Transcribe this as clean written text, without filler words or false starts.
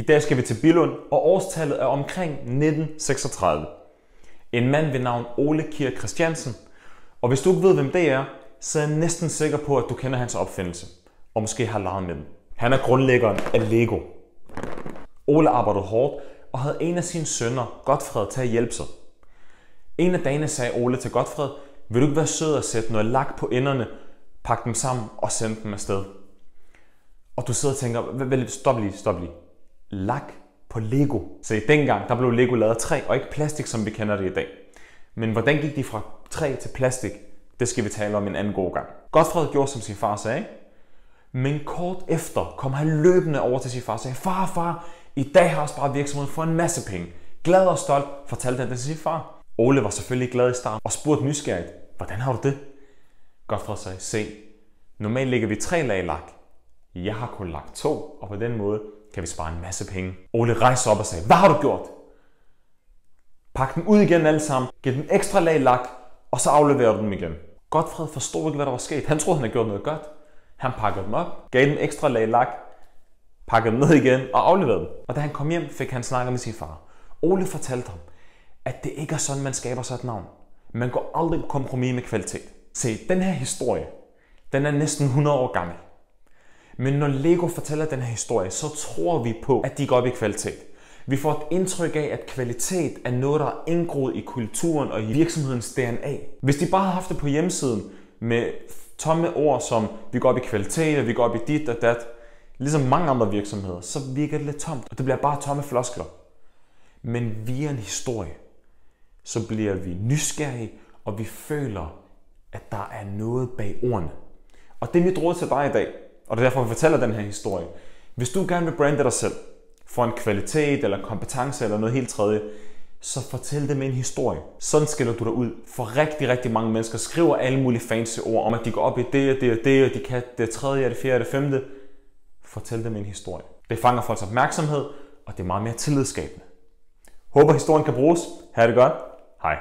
I dag skal vi til Billund, og årstallet er omkring 1936. En mand ved navn Ole Kirk Christiansen. Og hvis du ikke ved, hvem det er, så er jeg næsten sikker på, at du kender hans opfindelse. Og måske har leget med den. Han er grundlæggeren af Lego. Ole arbejdede hårdt og havde en af sine sønner, Godfred, til at hjælpe sig. En af dagene sagde Ole til Godfred, vil du ikke være sød at sætte noget lak på enderne, pakke dem sammen og sende dem afsted? Og du sidder og tænker, stop lige. Lak på Lego. Så i dengang, der blev Lego lavet af træ og ikke plastik, som vi kender det i dag. Men hvordan gik de fra træ til plastik? Det skal vi tale om en anden god gang. Godfred gjorde, som sin far sagde. Men kort efter kom han løbende over til sin far og sagde, far, i dag har jeg sparet virksomheden for en masse penge. Glad og stolt fortalte han det til sin far. Ole var selvfølgelig glad i starten og spurgte nysgerrigt, hvordan har du det? Godfred sagde, se, normalt lægger vi 3 lag lak. Jeg har kun lagt 2, og på den måde kan vi spare en masse penge. Ole rejste op og sagde, hvad har du gjort? Pak dem ud igen alle sammen, giv dem ekstra lag lak, og så afleverer du dem igen. Godfred forstod ikke, hvad der var sket. Han troede, han havde gjort noget godt. Han pakkede dem op, gav dem ekstra lag lak, pakkede dem ned igen og afleverede dem. Og da han kom hjem, fik han snakket med sin far. Ole fortalte ham, at det ikke er sådan, man skaber sig et navn. Man går aldrig på kompromis med kvalitet. Se, den her historie, den er næsten 100 år gammel. Men når Lego fortæller den her historie, så tror vi på, at de går op i kvalitet. Vi får et indtryk af, at kvalitet er noget, der er indgroet i kulturen og i virksomhedens DNA. Hvis de bare havde haft det på hjemmesiden med tomme ord som, vi går op i kvalitet, og vi går op i dit og dat, ligesom mange andre virksomheder, så virker det lidt tomt, og det bliver bare tomme floskler. Men via en historie, så bliver vi nysgerrige, og vi føler, at der er noget bag ordene. Og det er mit råd til dig i dag, og det er derfor, vi fortæller den her historie. Hvis du gerne vil brande dig selv, for en kvalitet eller kompetence eller noget helt tredje, så fortæl det med en historie. Sådan skiller du dig ud. For rigtig mange mennesker skriver alle mulige fancy ord om, at de går op i det og de kan det tredje, det fjerde og det femte. Fortæl det med en historie. Det fanger folks opmærksomhed, og det er meget mere tillidsskabende. Håber historien kan bruges. Ha' det godt. Hej.